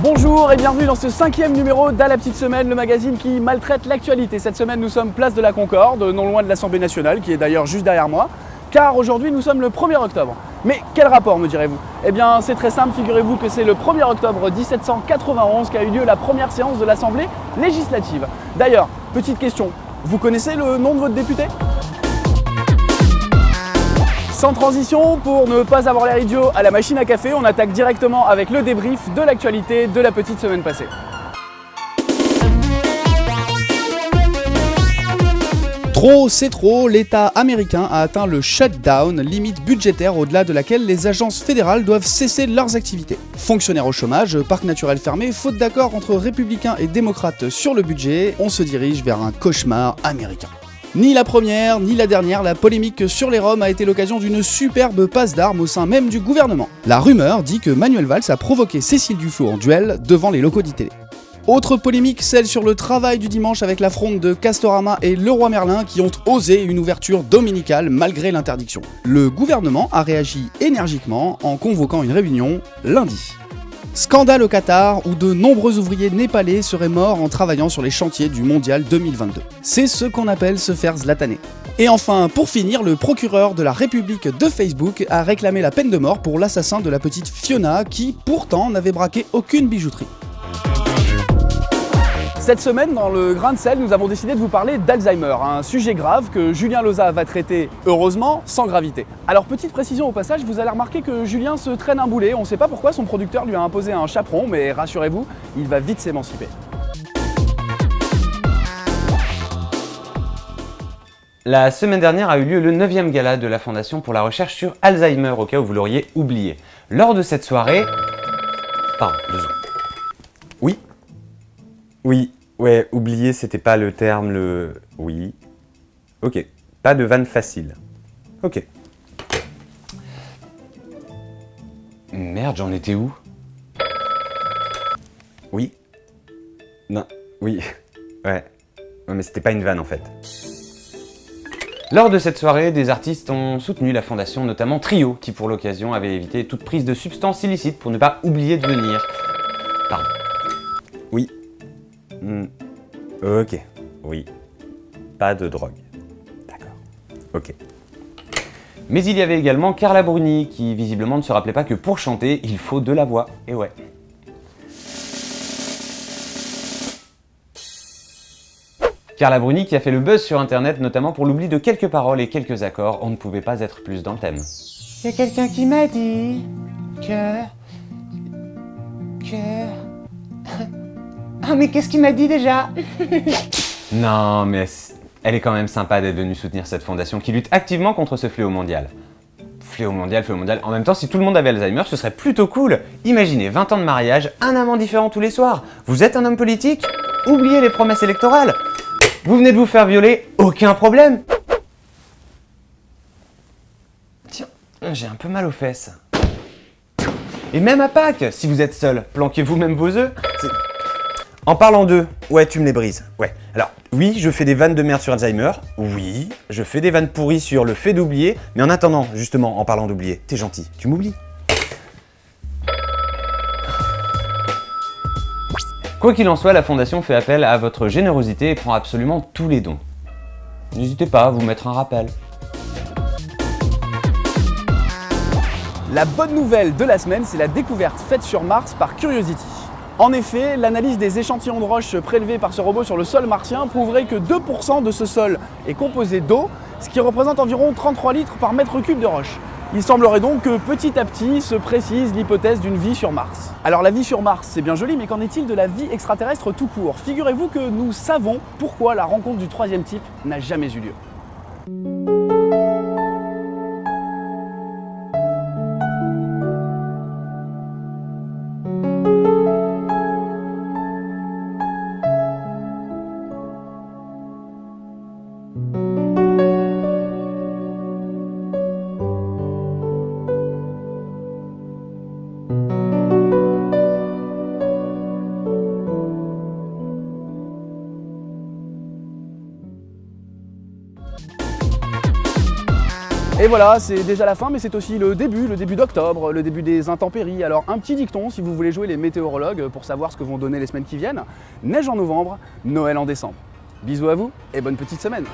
Bonjour et bienvenue dans ce 5e numéro d'A la petite semaine, le magazine qui maltraite l'actualité. Cette semaine, nous sommes place de la Concorde, non loin de l'Assemblée nationale, qui est d'ailleurs juste derrière moi, car aujourd'hui nous sommes le 1er octobre. Mais quel rapport, me direz-vous? Eh bien, c'est très simple, figurez-vous que c'est le 1er octobre 1791 qu'a eu lieu la première séance de l'Assemblée législative. D'ailleurs, petite question, vous connaissez le nom de votre député? Sans transition, pour ne pas avoir l'air idiot à la machine à café, on attaque directement avec le débrief de l'actualité de la petite semaine passée. Trop, c'est trop, l'État américain a atteint le shutdown, limite budgétaire au-delà de laquelle les agences fédérales doivent cesser leurs activités. Fonctionnaires au chômage, parcs naturels fermés, faute d'accord entre républicains et démocrates sur le budget, on se dirige vers un cauchemar américain. Ni la première, ni la dernière, la polémique sur les Roms a été l'occasion d'une superbe passe d'armes au sein même du gouvernement. La rumeur dit que Manuel Valls a provoqué Cécile Duflot en duel devant les locaux d'ITélé. Autre polémique, celle sur le travail du dimanche avec l'affronte de Castorama et Leroy Merlin qui ont osé une ouverture dominicale malgré l'interdiction. Le gouvernement a réagi énergiquement en convoquant une réunion lundi. Scandale au Qatar où de nombreux ouvriers népalais seraient morts en travaillant sur les chantiers du Mondial 2022. C'est ce qu'on appelle se faire zlataner. Et enfin, pour finir, le procureur de la République de Facebook a réclamé la peine de mort pour l'assassin de la petite Fiona qui, pourtant, n'avait braqué aucune bijouterie. Cette semaine, dans le grain de sel, nous avons décidé de vous parler d'Alzheimer, un sujet grave que Julien Loza va traiter, heureusement, sans gravité. Alors, petite précision au passage, vous allez remarquer que Julien se traîne un boulet, on ne sait pas pourquoi son producteur lui a imposé un chaperon, mais rassurez-vous, il va vite s'émanciper. La semaine dernière a eu lieu le 9e gala de la Fondation pour la recherche sur Alzheimer, au cas où vous l'auriez oublié. Lors de cette soirée... Pardon, 2 secondes. Oui, ouais, oublier, c'était pas le terme, Oui. Ok, pas de vanne facile. Ok. Merde, j'en étais où? Oui. Non, oui. Ouais, mais c'était pas une vanne en fait. Lors de cette soirée, des artistes ont soutenu la fondation, notamment Trio, qui pour l'occasion avait évité toute prise de substances illicites pour ne pas oublier de venir. Pardon. Oui. Ok, oui. Pas de drogue. D'accord. Ok. Mais il y avait également Carla Bruni, qui visiblement ne se rappelait pas que pour chanter, il faut de la voix. Et ouais. Carla Bruni qui a fait le buzz sur internet, notamment pour l'oubli de quelques paroles et quelques accords, on ne pouvait pas être plus dans le thème. Il y a quelqu'un qui m'a dit que... Ah mais qu'est-ce qu'il m'a dit déjà? Non mais elle est quand même sympa d'être venue soutenir cette fondation qui lutte activement contre ce fléau mondial. Fléau mondial. En même temps, si tout le monde avait Alzheimer, ce serait plutôt cool. Imaginez 20 ans de mariage, un amant différent tous les soirs. Vous êtes un homme politique? Oubliez les promesses électorales. Vous venez de vous faire violer, aucun problème. Tiens, j'ai un peu mal aux fesses. Et même à Pâques, si vous êtes seul, planquez-vous même vos œufs. En parlant d'eux, ouais, tu me les brises. Ouais. Alors, oui, je fais des vannes de merde sur Alzheimer. Oui, je fais des vannes pourries sur le fait d'oublier. Mais en attendant, justement, en parlant d'oublier, t'es gentil, tu m'oublies. Quoi qu'il en soit, la Fondation fait appel à votre générosité et prend absolument tous les dons. N'hésitez pas à vous mettre un rappel. La bonne nouvelle de la semaine, c'est la découverte faite sur Mars par Curiosity. En effet, l'analyse des échantillons de roches prélevés par ce robot sur le sol martien prouverait que 2% de ce sol est composé d'eau, ce qui représente environ 33 litres par mètre cube de roche. Il semblerait donc que petit à petit se précise l'hypothèse d'une vie sur Mars. Alors la vie sur Mars, c'est bien joli, mais qu'en est-il de la vie extraterrestre tout court? Figurez-vous que nous savons pourquoi la rencontre du troisième type n'a jamais eu lieu. Et voilà, c'est déjà la fin, mais c'est aussi le début d'octobre, le début des intempéries. Alors un petit dicton si vous voulez jouer les météorologues pour savoir ce que vont donner les semaines qui viennent. Neige en novembre, Noël en décembre. Bisous à vous et bonne petite semaine.